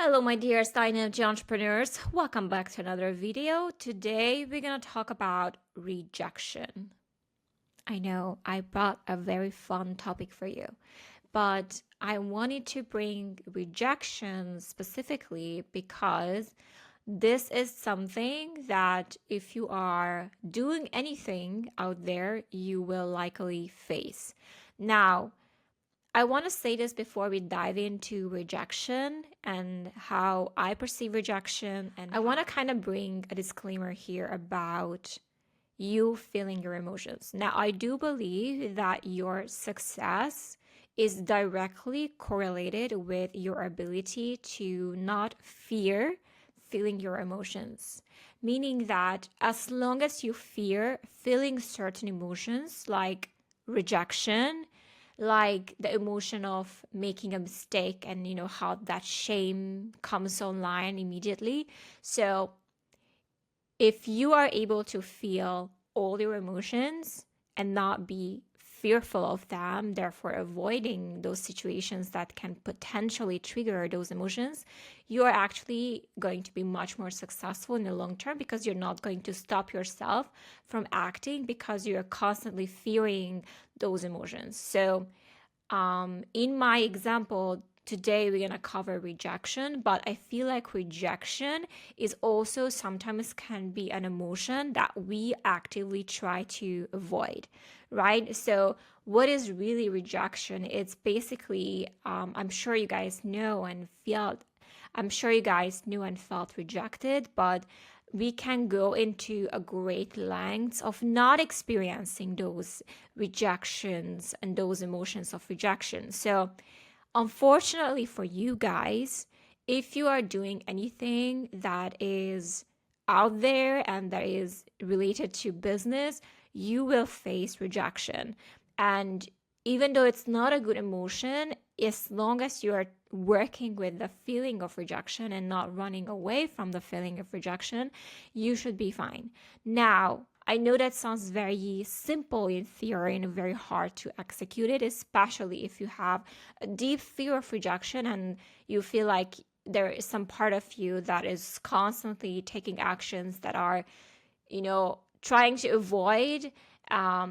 Hello, my dear INFJ entrepreneurs. Welcome back to another video. Today, we're going to talk about rejection. I know I brought a very fun topic for you, but I wanted to bring rejection specifically because this is something that if you are doing anything out there, you will likely face. Now, I want to say this before we dive into rejection and how I perceive rejection. And I want to kind of bring a disclaimer here about you feeling your emotions. Now, I do believe that your success is directly correlated with your ability to not fear feeling your emotions. Meaning that as long as you fear feeling certain emotions like rejection, like the emotion of making a mistake and how that shame comes online immediately. So if you are able to feel all your emotions and not be fearful of them, therefore avoiding those situations that can potentially trigger those emotions, you are actually going to be much more successful in the long term because you're not going to stop yourself from acting because you're constantly fearing those emotions. So in my example, today we're going to cover rejection, but I feel like rejection is also sometimes can be an emotion that we actively try to avoid, right? So what is really rejection? It's basically, I'm sure you guys know and felt, I'm sure you guys knew and felt rejected, but we can go into a great lengths of not experiencing those rejections and those emotions of rejection. So, unfortunately for you guys, if you are doing anything that is out there and that is related to business, you will face rejection. And even though it's not a good emotion, as long as you are working with the feeling of rejection and not running away from the feeling of rejection, you should be fine. Now, I know that sounds very simple in theory and very hard to execute it, especially if you have a deep fear of rejection and you feel like there is some part of you that is constantly taking actions that are, trying to avoid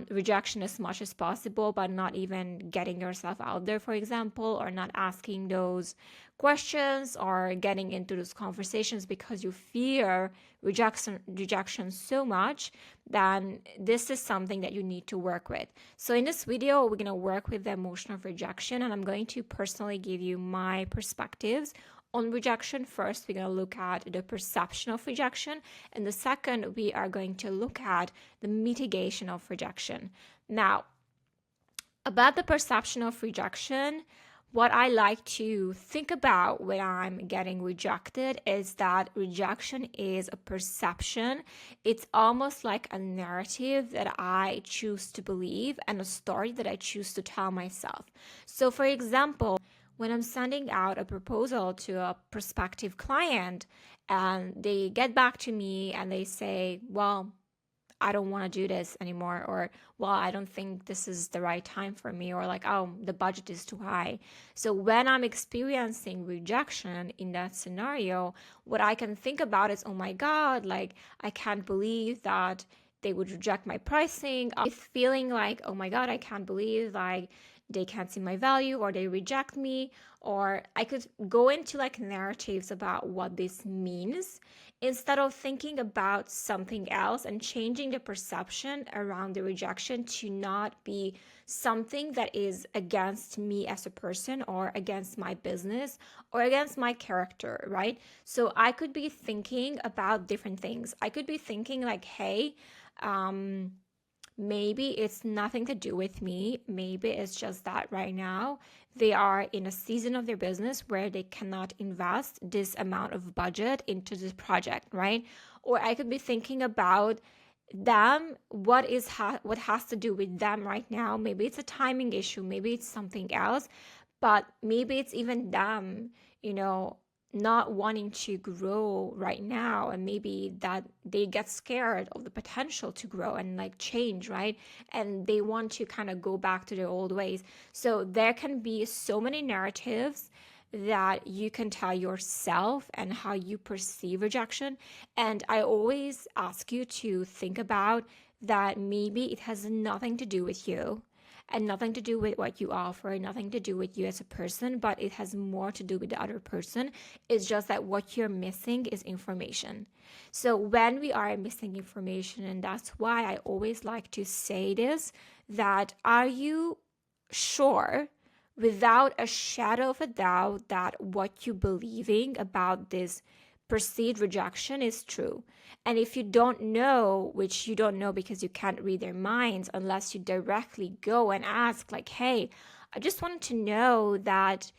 rejection as much as possible, but not even getting yourself out there, for example, or not asking those questions or getting into those conversations because you fear rejection so much, then this is something that you need to work with. So in this video, we're going to work with the emotion of rejection, and I'm going to personally give you my perspectives on rejection. First, we're going to look at the perception of rejection, and the second, we are going to look at the mitigation of rejection. Now, about the perception of rejection, what I like to think about when I'm getting rejected is that rejection is a perception. It's almost like a narrative that I choose to believe and a story that I choose to tell myself. So, for example, when I'm sending out a proposal to a prospective client and they get back to me and they say, well, I don't want to do this anymore, or, well, I don't think this is the right time for me, or like, oh, the budget is too high. So when I'm experiencing rejection in that scenario, what I can think about is, oh my God, like, I can't believe that they would reject my pricing. It's feeling like, oh my God, I can't believe like they can't see my value or they reject me. Or I could go into like narratives about what this means instead of thinking about something else and changing the perception around the rejection to not be something that is against me as a person or against my business or against my character, right? So I could be thinking about different things. I could be thinking like, hey, maybe it's nothing to do with me. Maybe it's just that right now they are in a season of their business where they cannot invest this amount of budget into this project, right? Or I could be thinking about them, what has to do with them right now. Maybe it's a timing issue, maybe it's something else, but maybe it's even them, not wanting to grow right now, and maybe that they get scared of the potential to grow and like change, right? And they want to kind of go back to their old ways. So there can be so many narratives that you can tell yourself and how you perceive rejection. And I always ask you to think about that maybe it has nothing to do with you and nothing to do with what you offer, nothing to do with you as a person, but it has more to do with the other person. It's just that what you're missing is information. So when we are missing information, and that's why I always like to say this, that are you sure without a shadow of a doubt that what you're believing about this perceived rejection is true? And if you don't know, which you don't know because you can't read their minds unless you directly go and ask, like, hey, I just wanted to know that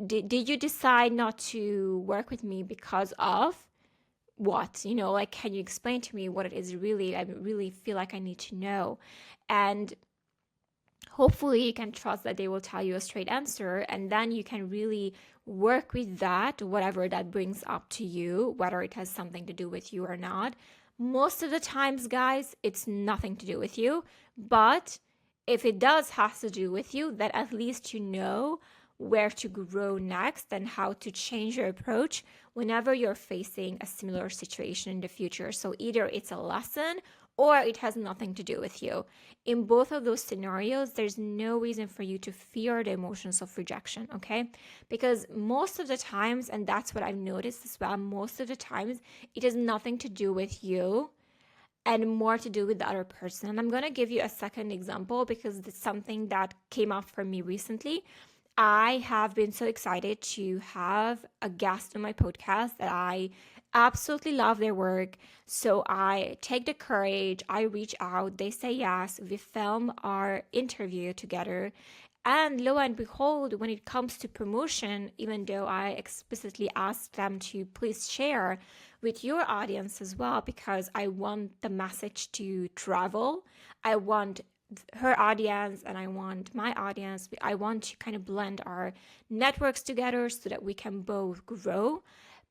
did you decide not to work with me because of what? Like, can you explain to me what it is really? I really feel like I need to know. And hopefully you can trust that they will tell you a straight answer, and then you can really work with that, whatever that brings up to you, whether it has something to do with you or not. Most of the times, guys, it's nothing to do with you, but if it does have to do with you, then at least you know where to grow next and how to change your approach whenever you're facing a similar situation in the future. So either it's a lesson or it has nothing to do with you. In both of those scenarios, there's no reason for you to fear the emotions of rejection, okay? Because most of the times, and that's what I've noticed as well, most of the times it has nothing to do with you and more to do with the other person. And I'm going to give you a second example because it's something that came up for me recently. I have been so excited to have a guest on my podcast that I absolutely love their work. So I take the courage, I reach out, they say yes, we film our interview together. And lo and behold, when it comes to promotion, even though I explicitly asked them to please share with your audience as well, because I want the message to travel, I want her audience and I want my audience. I want to kind of blend our networks together so that we can both grow.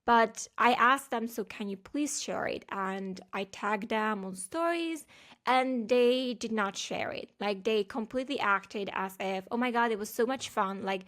But I asked them, so can you please share it? And I tagged them on stories and they did not share it. Like, they completely acted as if, oh my God, it was so much fun. Like,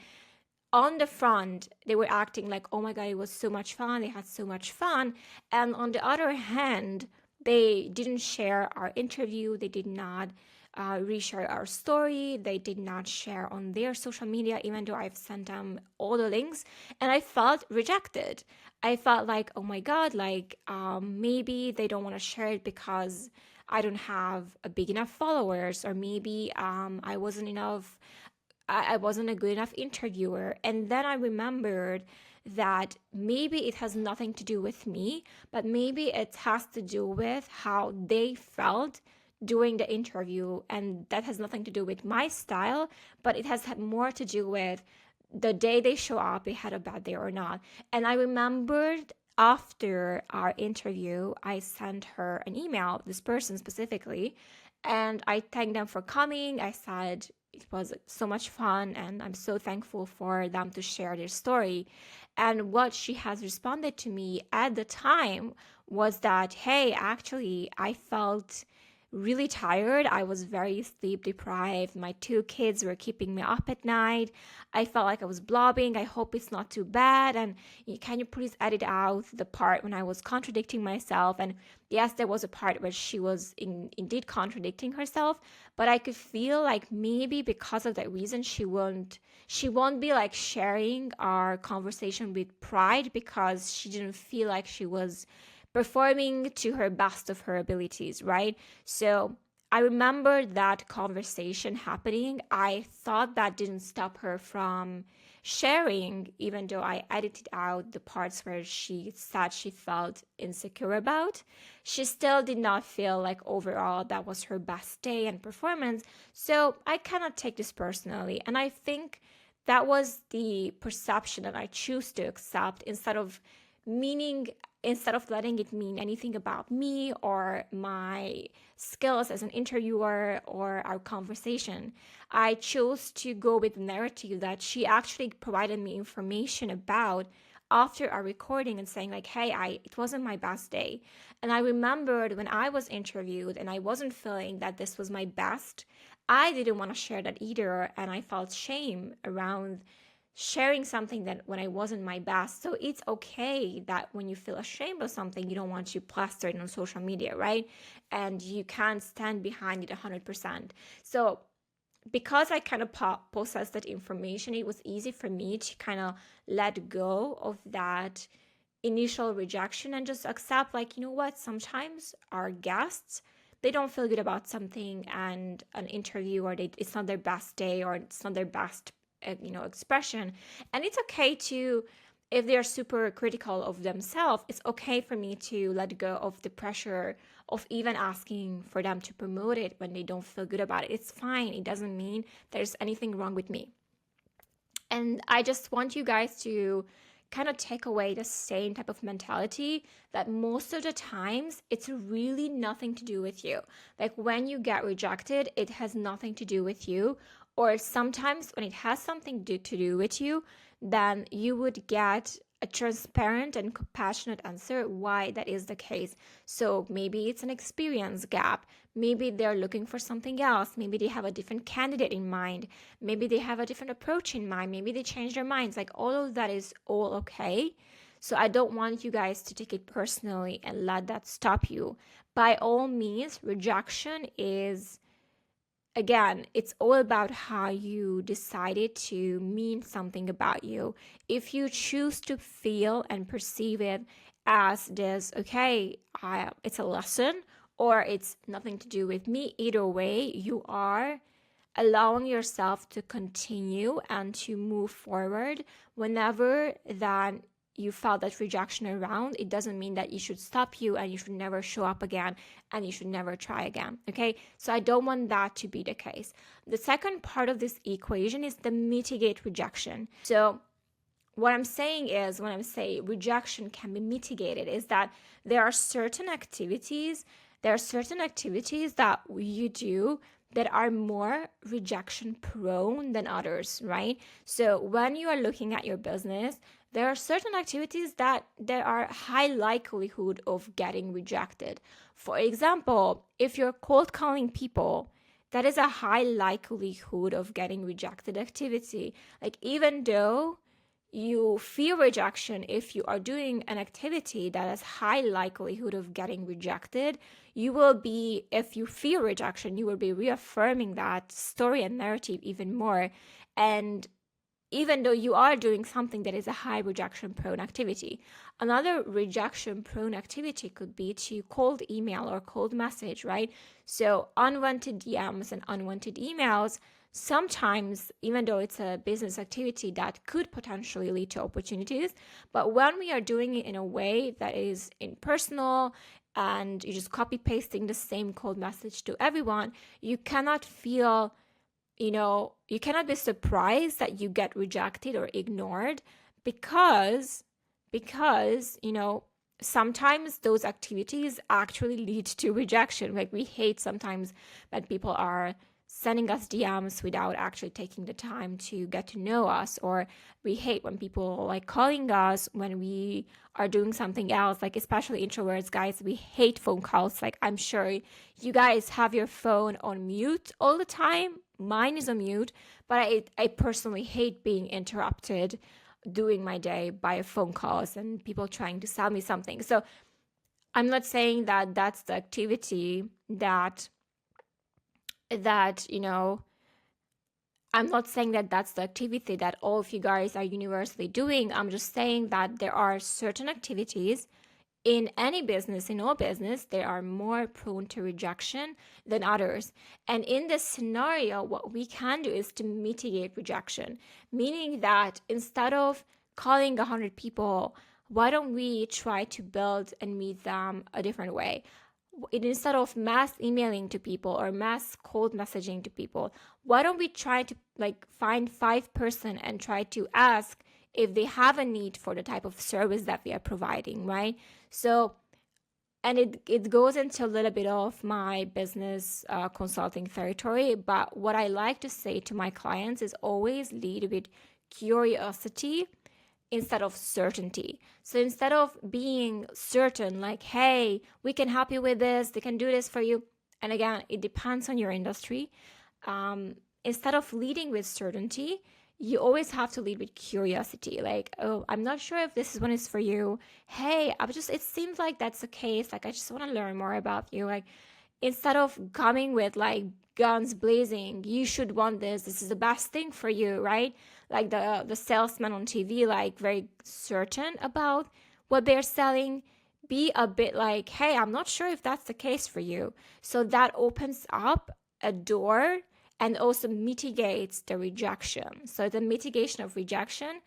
on the front, they were acting like, oh my God, it was so much fun. They had so much fun. And on the other hand, they didn't share our interview. They did not reshare our story. They did not share on their social media, even though I've sent them all the links. And I felt rejected. I felt like, oh my God, like maybe they don't want to share it because I don't have a big enough followers, or maybe I wasn't enough. I wasn't a good enough interviewer. And then I remembered that maybe it has nothing to do with me, but maybe it has to do with how they felt during the interview. And that has nothing to do with my style, but it has had more to do with the day they show up, they had a bad day or not. And I remembered after our interview, I sent her an email, this person specifically, and I thanked them for coming. I said it was so much fun and I'm so thankful for them to share their story. And what she has responded to me at the time was that, hey, actually, I felt really tired. I was very sleep deprived. My two kids were keeping me up at night. I felt like I was blobbing. I hope it's not too bad. And can you please edit out the part when I was contradicting myself? And yes, there was a part where she was indeed contradicting herself, but I could feel like maybe because of that reason, she won't be like sharing our conversation with pride, because she didn't feel like she was performing to her best of her abilities, right? So I remember that conversation happening. I thought that didn't stop her from sharing, even though I edited out the parts where she said she felt insecure about. She still did not feel like overall that was her best day and performance. So I cannot take this personally. And I think that was the perception that I choose to accept instead of letting it mean anything about me or my skills as an interviewer or our conversation. I chose to go with the narrative that she actually provided me information about after our recording and saying like, hey, it wasn't my best day. And I remembered when I was interviewed and I wasn't feeling that this was my best, I didn't want to share that either. And I felt shame around sharing something that when I wasn't my best. So it's okay that when you feel ashamed of something, you don't want to plaster it on social media, right? And you can't stand behind it 100%. So because I kind of possessed that information, it was easy for me to kind of let go of that initial rejection and just accept, like, you know what, sometimes our guests, they don't feel good about something and an interview, or it's not their best day, or it's not their best expression. And it's okay to, if they're super critical of themselves, it's okay for me to let go of the pressure of even asking for them to promote it when they don't feel good about it. It's fine. It doesn't mean there's anything wrong with me. And I just want you guys to kind of take away the same type of mentality that most of the times it's really nothing to do with you. Like when you get rejected, it has nothing to do with you. Or sometimes when it has something to do with you, then you would get a transparent and compassionate answer why that is the case. So maybe it's an experience gap. Maybe they're looking for something else. Maybe they have a different candidate in mind. Maybe they have a different approach in mind. Maybe they change their minds. Like all of that is all okay. So I don't want you guys to take it personally and let that stop you. By all means, rejection is, again, it's all about how you decided to mean something about you. If you choose to feel and perceive it as this, okay, it's a lesson, or it's nothing to do with me, either way, you are allowing yourself to continue and to move forward. Whenever that you felt that rejection around, it doesn't mean that you should stop you and you should never show up again and you should never try again. Okay, so I don't want that to be the case. The second part of this equation is the mitigate rejection. So what I'm saying is, when I say rejection can be mitigated, is that there are certain activities that you do that are more rejection prone than others, right? So when you are looking at your business, there are certain activities that there are high likelihood of getting rejected. For example, if you're cold calling people, that is a high likelihood of getting rejected activity. Like even though you fear rejection, if you are doing an activity that has high likelihood of getting rejected, you will be, if you fear rejection, you will be reaffirming that story and narrative even more. And even though you are doing something that is a high rejection prone activity. Another rejection prone activity could be to cold email or cold message, right? So unwanted DMs and unwanted emails, sometimes, even though it's a business activity, that could potentially lead to opportunities. But when we are doing it in a way that is impersonal and you're just copy pasting the same cold message to everyone, you cannot feel, you cannot be surprised that you get rejected or ignored, because sometimes those activities actually lead to rejection. Like we hate sometimes that people are sending us DMs without actually taking the time to get to know us, or we hate when people like calling us when we are doing something else. Like especially introverts, guys, we hate phone calls. Like I'm sure you guys have your phone on mute all the time. Mine is on mute, but I personally hate being interrupted doing my day by phone calls and people trying to sell me something. So I'm not saying that that's the activity that I'm not saying that that's the activity that all of you guys are universally doing. I'm just saying that there are certain activities in any business, in all business, they are more prone to rejection than others. And in this scenario, what we can do is to mitigate rejection, meaning that instead of calling 100 people, why don't we try to build and meet them a different way? Instead of mass emailing to people or mass cold messaging to people, why don't we try to find 5 person and try to ask if they have a need for the type of service that we are providing, right? So, and it goes into a little bit of my business consulting territory, but what I like to say to my clients is always lead with curiosity instead of certainty. So instead of being certain, like, hey, we can help you with this, they can do this for you. And again, it depends on your industry. Instead of leading with certainty, you always have to lead with curiosity. Like, oh, I'm not sure if this one is for you. Hey, it seems like that's the case. Like, I just want to learn more about you. Like, instead of coming with like guns blazing, you should want this. This is the best thing for you, right? Like the salesman on TV, like very certain about what they're selling. Be a bit like, hey, I'm not sure if that's the case for you. So that opens up a door and also mitigates the rejection. So the mitigation of rejection,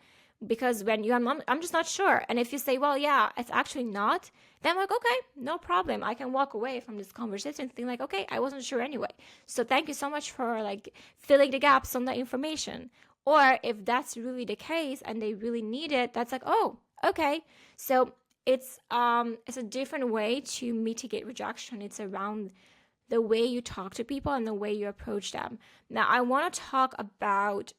because when I'm just not sure. And if you say, well, yeah, it's actually not, then I'm like, okay, no problem. I can walk away from this conversation and think like, okay, I wasn't sure anyway. So thank you so much for like filling the gaps on that information. Or if that's really the case and they really need it, that's like, oh, okay. So it's a different way to mitigate rejection. It's around the way you talk to people and the way you approach them. Now, I want to talk about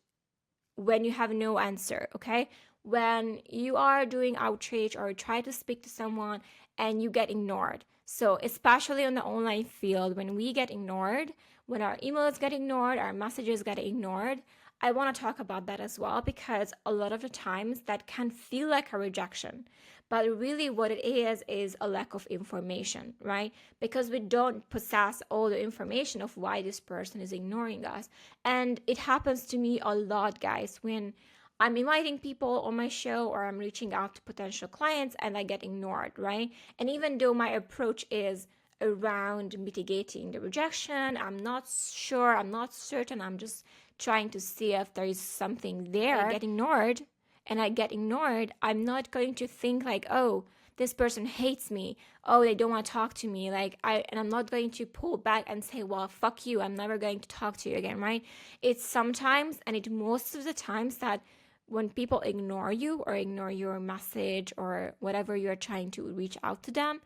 when you have no answer, okay? When you are doing outreach or try to speak to someone and you get ignored. So, especially on the online field, when we get ignored, when our emails get ignored, our messages get ignored, I want to talk about that as well, because a lot of the times that can feel like a rejection. But really, what it is a lack of information, right? Because we don't possess all the information of why this person is ignoring us. And it happens to me a lot, guys, when I'm inviting people on my show or I'm reaching out to potential clients and I get ignored, right? And even though my approach is around mitigating the rejection, I'm not sure, I'm not certain, I'm just trying to see if there is something there. I get ignored, I'm not going to think like, oh, this person hates me. Oh, they don't want to talk to me. I'm not going to pull back and say, well, fuck you. I'm never going to talk to you again, right? It's sometimes, and it most of the times, that when people ignore you or ignore your message or whatever you're trying to reach out to them,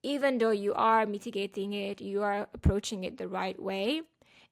even though you are mitigating it, you are approaching it the right way,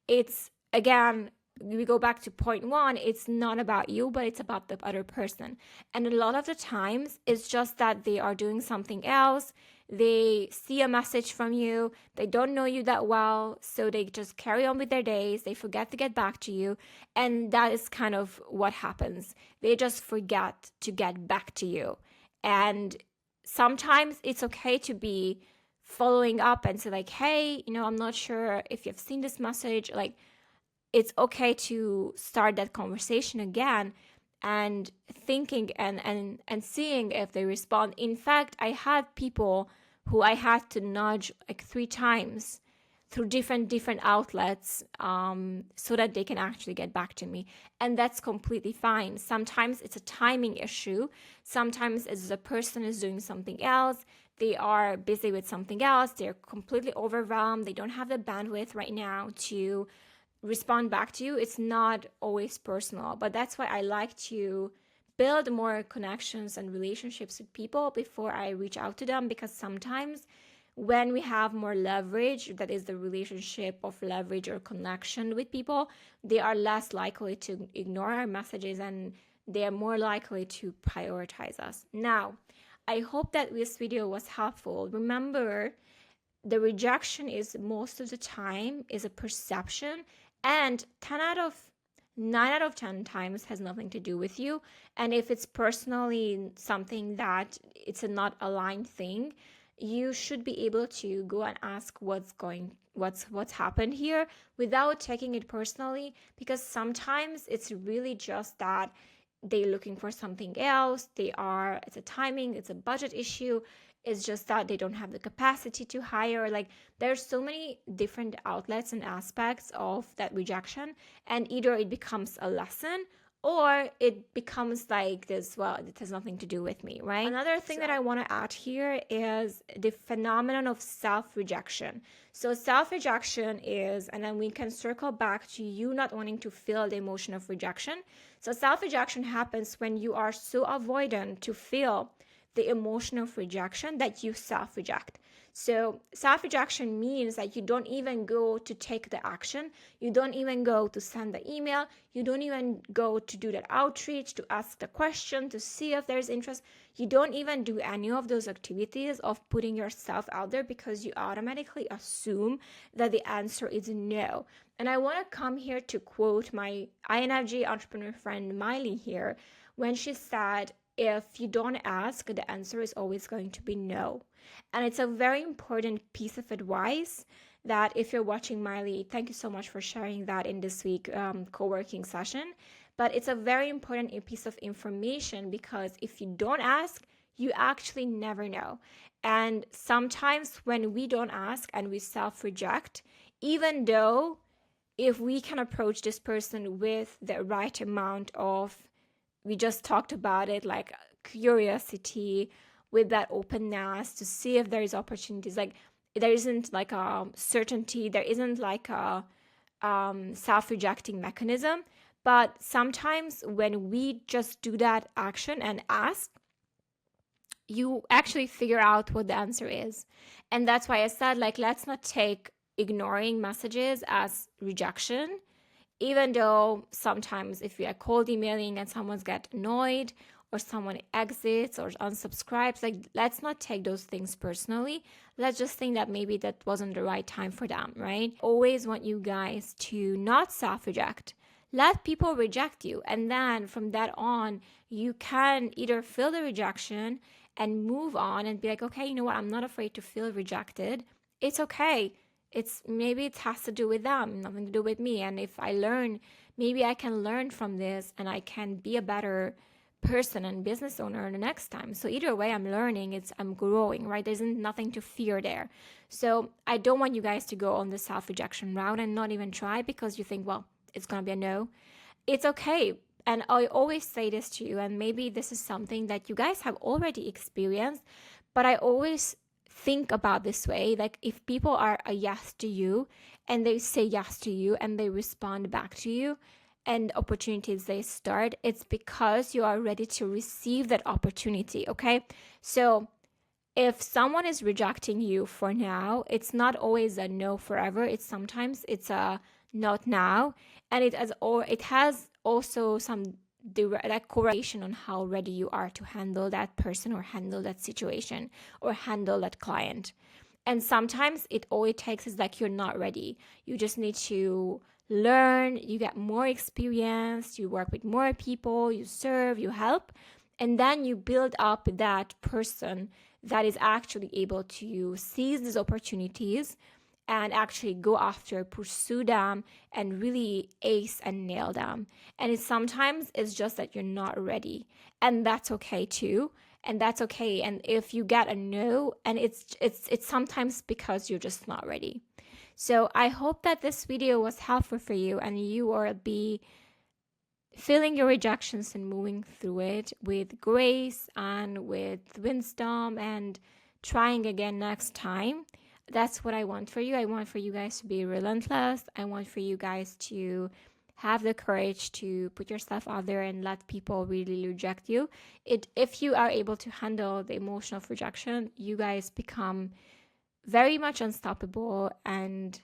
it's, again, we go back to point one, it's not about you, but it's about the other person. And a lot of the times, it's just that they are doing something else. They see a message from you. They don't know you that well. So they just carry on with their days. They forget to get back to you. And that is kind of what happens. They just forget to get back to you. And sometimes it's okay to be following up and say like, hey, I'm not sure if you've seen this message. Like, it's okay to start that conversation again and thinking and seeing if they respond. In fact, I had people who I had to nudge like 3 times through different outlets so that they can actually get back to me. And that's completely fine. Sometimes it's a timing issue. Sometimes it's the person is doing something else. They are busy with something else. They're completely overwhelmed. They don't have the bandwidth right now to respond back to you. It's not always personal, but that's why I like to build more connections and relationships with people before I reach out to them, because sometimes when we have more leverage, that is the relationship of leverage or connection with people, they are less likely to ignore our messages and they are more likely to prioritize us. Now, I hope that this video was helpful. Remember, the rejection is most of the time is a perception, and 9 out of 10 times has nothing to do with you. And if it's personally something that it's a not aligned thing, you should be able to go and ask what's happened here without taking it personally, because sometimes it's really just that they're looking for something else. It's a timing, it's a budget issue. It's just that they don't have the capacity to hire. Like, there's so many different outlets and aspects of that rejection, and either it becomes a lesson or it becomes like this, well, it has nothing to do with me, right? Another thing that I want to add here is the phenomenon of self-rejection. So self-rejection is, and then we can circle back to you not wanting to feel the emotion of rejection. So self-rejection happens when you are so avoidant to feel the emotion of rejection that you self-reject. So self-rejection means that you don't even go to take the action. You don't even go to send the email. You don't even go to do that outreach, to ask the question, to see if there's interest. You don't even do any of those activities of putting yourself out there because you automatically assume that the answer is no. And I want to come here to quote my INFJ entrepreneur friend Miley here when she said, if you don't ask, the answer is always going to be no. And it's a very important piece of advice that if you're watching, Miley, thank you so much for sharing that in this week co-working session. But it's a very important piece of information because if you don't ask, you actually never know. And sometimes when we don't ask and we self-reject, even though if we can approach this person with the right amount of, we just talked about it, like curiosity, with that openness to see if there is opportunities, like there isn't like a certainty, there isn't like a self-rejecting mechanism. But sometimes when we just do that action and ask, you actually figure out what the answer is. And that's why I said, like, let's not take ignoring messages as rejection, even though sometimes if you are cold emailing and someone's get annoyed or someone exits or unsubscribes, like, let's not take those things personally. Let's just think that maybe that wasn't the right time for them, right? Always want you guys to not self-reject. Let people reject you. And then from that on, you can either feel the rejection and move on and be like, okay, you know what? I'm not afraid to feel rejected. It's okay. Maybe it has to do with them, nothing to do with me. And if I learn, maybe I can learn from this and I can be a better person and business owner the next time. So either way, I'm learning, I'm growing, right? There's nothing to fear there. So I don't want you guys to go on the self-rejection route and not even try because you think, well, it's going to be a no. It's okay. And I always say this to you, and maybe this is something that you guys have already experienced, but I always think about this way, like if people are a yes to you and they say yes to you and they respond back to you and opportunities they start, it's because you are ready to receive that opportunity. Okay, so if someone is rejecting you for now, it's not always a no forever. Sometimes it's a not now, and it has also some direct correlation on how ready you are to handle that person or handle that situation or handle that client. And sometimes all it takes is like you're not ready. You just need to learn, you get more experience, you work with more people, you serve, you help, and then you build up that person that is actually able to seize these opportunities and actually go after, pursue them, and really ace and nail them. And sometimes it's just that you're not ready, and that's okay too. And that's okay. And if you get a no, and it's sometimes because you're just not ready. So I hope that this video was helpful for you, and you will be feeling your rejections and moving through it with grace and with wisdom and trying again next time. That's what I want for you. I want for you guys to be relentless. I want for you guys to have the courage to put yourself out there and let people really reject you. If you are able to handle the emotion of rejection, you guys become very much unstoppable. And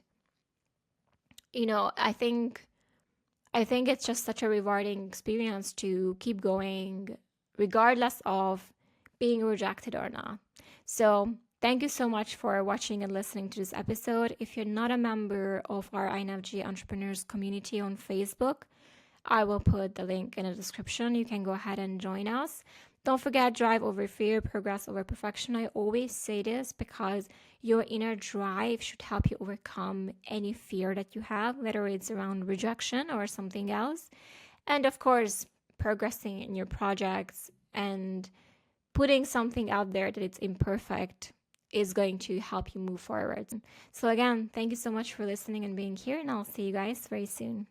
I think it's just such a rewarding experience to keep going regardless of being rejected or not. So thank you so much for watching and listening to this episode. If you're not a member of our INFJ Entrepreneurs community on Facebook, I will put the link in the description. You can go ahead and join us. Don't forget, drive over fear, progress over perfection. I always say this because your inner drive should help you overcome any fear that you have, whether it's around rejection or something else. And of course, progressing in your projects and putting something out there that it's imperfect is going to help you move forward. So again, thank you so much for listening and being here, and I'll see you guys very soon.